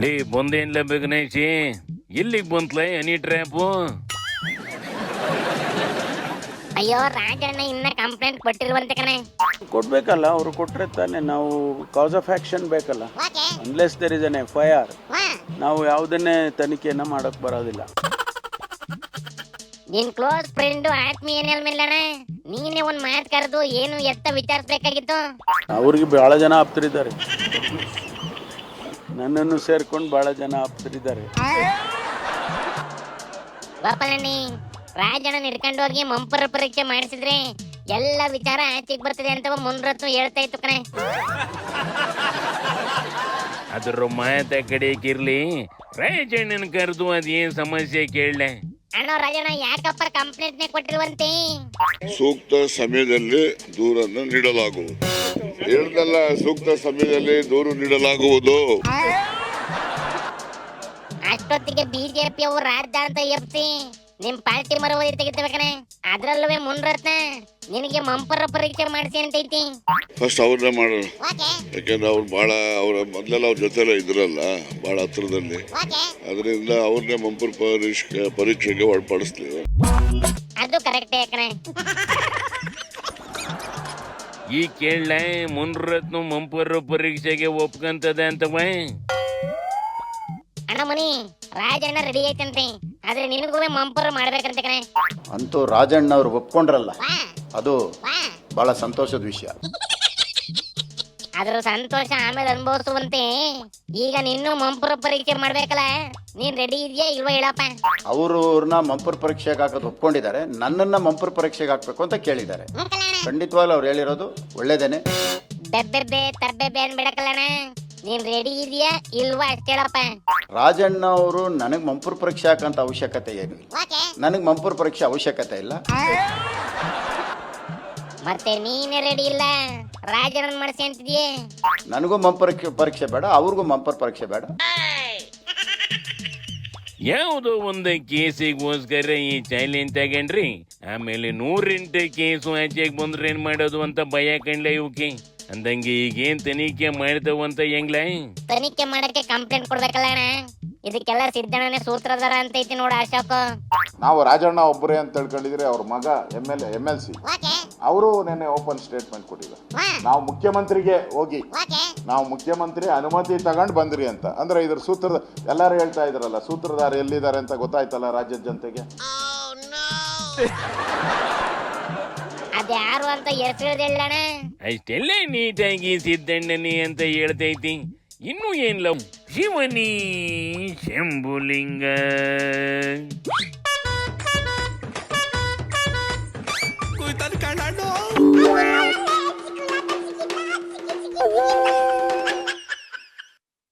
ಲೇ ಬಂದೇನ್ಲ ಬೇಗನೇಶಿ, ಇಲ್ಲಿಗೆ ಬಂತ್ಲ any trap? ಅಯ್ಯೋ ರಾಜಣ್ಣ ಇನ್ನ ಕಂಪ್ಲೇಂಟ್ ಕೊಟ್ಟಿಲ್ವಂತೆ ಕಣೆ. ಕೊಡ್ಬೇಕಲ್ಲ, ಅವರು ಕೊಟ್ರೆ ತಾನೆ ನಾವು ಕಾಸ್ ಆಫ್ ಆಕ್ಷನ್ ಬೇಕಲ್ಲ. Unless there is an FIR ನಾವು ಯಾವುದನ್ನೇ ತನಿಖೆಯನ್ನ ಮಾಡಕ್ ಬರೋದಿಲ್ಲ. ನಿನ್ ಕ್ಲೋಸ್ ಫ್ರೆಂಡ್ ಆತ್ಮೀಯನ ಮೇಲಣ್ಣ ನೀನೇ ಒಂದ್ ಮಾತು ಕರೆದು ಏನು ಎತ್ತ ವಿಚಾರಿಸ್ಬೇಕಾಗಿತ್ತು. ಅವ್ರಿಗೆ ಬಹಳ ಜನ ಆಪ್ತರಿದ್ದಾರೆ, ನನ್ನನ್ನು ಸೇರ್ಕೊಂಡು ಬಹಳ ಜನ ಆಪ್ತರಿದ್ದಾರೆ. ಗೋಪಾಲಣ್ಣಿ, ರಾಜಣ್ಣ ಹಿಡ್ಕೊಂಡು ಹೋಗಿ ಮಂಪರ ಪರೀಕ್ಷೆ ಮಾಡಿಸಿದ್ರೆ ಎಲ್ಲ ವಿಚಾರ ಆಚೆಗೆ ಬರ್ತದೆ ಅಂತ ಮುನ್ರತ್ನ ಹೇಳ್ತಾ ಇತ್ತು ಕಣೆ. ಅದ್ರ ಮಾತ ಕಡೆಗಿರ್ಲಿ, ರಾಜಣ್ಣನ ಕರೆದು ಅದೇನ್ ಸಮಸ್ಯೆ ಕೇಳಲೆ. ಅಣ್ಣ ರಾಜಣ್ಣ ಯಾಕಪ್ಪ ಕಂಪ್ಲೇಂಟ್ ಕೊಟ್ಟಿರುವಂತೆ? ಸೂಕ್ತ ಸಮಯದಲ್ಲಿ ದೂರನ್ನು ನೀಡಲಾಗುವುದು. ಹೇಳ್ದಲ್ಲ, ಸೂಕ್ತ ಸಮಯದಲ್ಲಿ ದೂರು ನೀಡಲಾಗುವುದು. ಅಷ್ಟೊತ್ತಿಗೆ ಬಿಜೆಪಿ ಅವರು ರಾಜ್ಯ ಅಂತ ಎಪ್ಸಿ ನಿಮ್ ಪಾರ್ಟಿ ಮರವದಿ ತೆಗಿತಬೇಕನೆ. ಅದ್ರಲ್ಲೂ ಮುನ್ರತ್ನ ನಿನಗೆ ಮಂಪರ ಪರೀಕ್ಷೆ ಮಾಡಿಸಿ ಅಂತೈತಿ. ಫಸ್ಟ್ ಅವ್ರನ್ನ ಮಾಡೋಣ, ಯಾಕೆಂದ್ರೆ ಅವ್ರು ಬಹಳ ಮೊದ್ಲೆಲ್ಲ ಅವ್ರ ಜೊತೆಲ್ಲ ಇದ್ರಲ್ಲ ಬಹಳ ಹತ್ರದಲ್ಲಿ, ಅದರಿಂದ ಅವ್ರನ್ನೇ ಮಂಪರ ಪರೀಕ್ಷೆಗೆ ಒಳಪಡಿಸ್ತೀವಿ. ಅದು ಕರೆಕ್ಟ್ ಯಾಕನೆ. ಈ ಕೇಳಲ ಮುನ್ರತ್ನ ಮಂಪರ ಪರೀಕ್ಷೆಗೆ ಒಪ್ಕಂತದ ಅಂತವ. ಅಣ್ಣ ಮನಿ ರಾಜಣ್ಣ ರೆಡಿ ಐತಂತೆ, ಆದ್ರೆ ನಿನಗೂ ಮಂಪರ್ ಮಾಡ್ಬೇಕಂತ ಕಣೆ. ಅಂತೂ ರಾಜಣ್ಣ ಅವ್ರು ಒಪ್ಕೊಂಡ್ರಲ್ಲ, ಅದು ಬಹಳ ಸಂತೋಷದ ವಿಷಯ. ಅದ್ರ ಸಂತೋಷ ಆಮೇಲೆ ಅನುಭವಿಸುವಂತೆ. ಈಗ ನಿನ್ನೂ ಮಂಪರ ಪರೀಕ್ಷೆ ಮಾಡ್ಬೇಕಲ್ಲ, ನೀನ್ ರೆಡಿ ಇದೆಯಾ ಇಲ್ವಾ ಹೇಳಪ್ಪ? ಅವ್ರನ್ನ ಮಂಪರ್ ಪರೀಕ್ಷೆಗೆ ಹಾಕೋದು ಒಪ್ಕೊಂಡಿದ್ದಾರೆ, ನನ್ನನ್ನ ಮಂಪರ್ ಪರೀಕ್ಷೆಗೆ ಹಾಕ್ಬೇಕು ಅಂತ ಕೇಳಿದ್ದಾರೆ. ಖಂಡಿತವಾಗ್ಲೂ ಅವ್ರು ಹೇಳಿರೋದು ಒಳ್ಳೇದೇನೆ. ಬೆಬ್ಬೆಬ್ಬೆ ತರ್ಬೆಬ್ಬೆ ಅನ್ಬಿಡಕಲ್ಲಣ್ಣ, ನೀನ್ ರೆಡಿ ಇದೆಯಾ ಇಲ್ವಾ ಅಷ್ಟೇ ಹೇಳಪ್ಪ. ರಾಜಣ್ಣ ಅವರು ನನಗ್ ಮಂಪರ್ ಪರೀಕ್ಷೆ ಹಾಕಂತ ಅವಶ್ಯಕತೆ ಏನು ಇಲ್ಲ, ನನಗ್ ಮಂಪರ್ ಪರೀಕ್ಷೆ ಅವಶ್ಯಕತೆ ಇಲ್ಲ. ಮತ್ತೆ ನೀನೇ ರೆಡಿ ಇಲ್ಲ, ರಾಜಣ್ಣ ಮಾಡಿಸಿ ಅಂತಿದ್ಯೆ. ನನಗೂ ಮಂಪರ್ ಪರೀಕ್ಷೆ ಬೇಡ, ಅವ್ರಿಗೂ ಮಂಪರ್ ಪರೀಕ್ಷೆ ಬೇಡ. ಯಾವುದೋ ಒಂದು ಕೇಸಿಗೋಸ್ಕರ ಈ ಚಾಲೆಂಜ್ ತಗೊಂಡ್ರಿ, ಆಮೇಲೆ 108 ಕೇಸು ಆಚೆಗೆ ಬಂದ್ರೆ ಏನ್ ಮಾಡೋದು ಅಂತ ಭಯ ಕಂಡ್ಲ ಇವಕ್ಕೆ. ಅಂದಂಗೆ ಈಗೇನ್ ತನಿಖೆ ಮಾಡ್ತಾವಂತ ಹೆಂಗ್ಲ? ತನಿಖೆ ಮಾಡಕ್ಕೆ ಕಂಪ್ಲೇಂಟ್ ಕೊಡ್ಬೇಕಲ್ಲ ಅಣ್ಣ, ಇದಕ್ಕೆಲ್ಲ ಸಿದ್ದಣ್ಣನೇ ಸೂತ್ರಧಾರ ಅಂತ ಐತಿ ನೋಡ ಅಶೋಕ್. ನಾವು ರಾಜಣ್ಣ ಒಬ್ಬರೇ ಅಂತ ತಿಳ್ಕೊಂಡಿದ್ರೆ ಅವ್ರ ಮಗ MLC ಅವರು ನೆನ್ನೆ ಓಪನ್ ಸ್ಟೇಟ್ಮೆಂಟ್ ಕೊಟ್ಟಿದ್ದಾರೆ. ನಾವು ಮುಖ್ಯಮಂತ್ರಿಗೆ ಹೋಗಿ ನಾವು ಮುಖ್ಯಮಂತ್ರಿ ಅನುಮತಿ ತಗೊಂಡು ಬಂದ್ರಿ ಅಂತ. ಅಂದ್ರೆ ಇದ್ರ ಸೂತ್ರದ ಎಲ್ಲರೂ ಹೇಳ್ತಾ ಇದ್ರಲ್ಲ, ಸೂತ್ರಧಾರ ಎಲ್ಲಿದ್ದಾರೆ ಅಂತ ಗೊತ್ತಾಯ್ತಲ್ಲ ರಾಜ್ಯದ ಜನತೆಗೆ. ಅದ್ಯಾರು ಅಂತ ಹೆಸರು ಹೇಳಣ್ಣ. ಅಷ್ಟೆಲ್ಲ ನೀಟಾಗಿ ಸಿದ್ದಣ್ಣನಿ ಅಂತ ಹೇಳ್ತೈತಿ. ಇನ್ನು ಏನ್ಲ ಶಿವನಿ ಶಂಭುಲಿಂಗ. कोई तन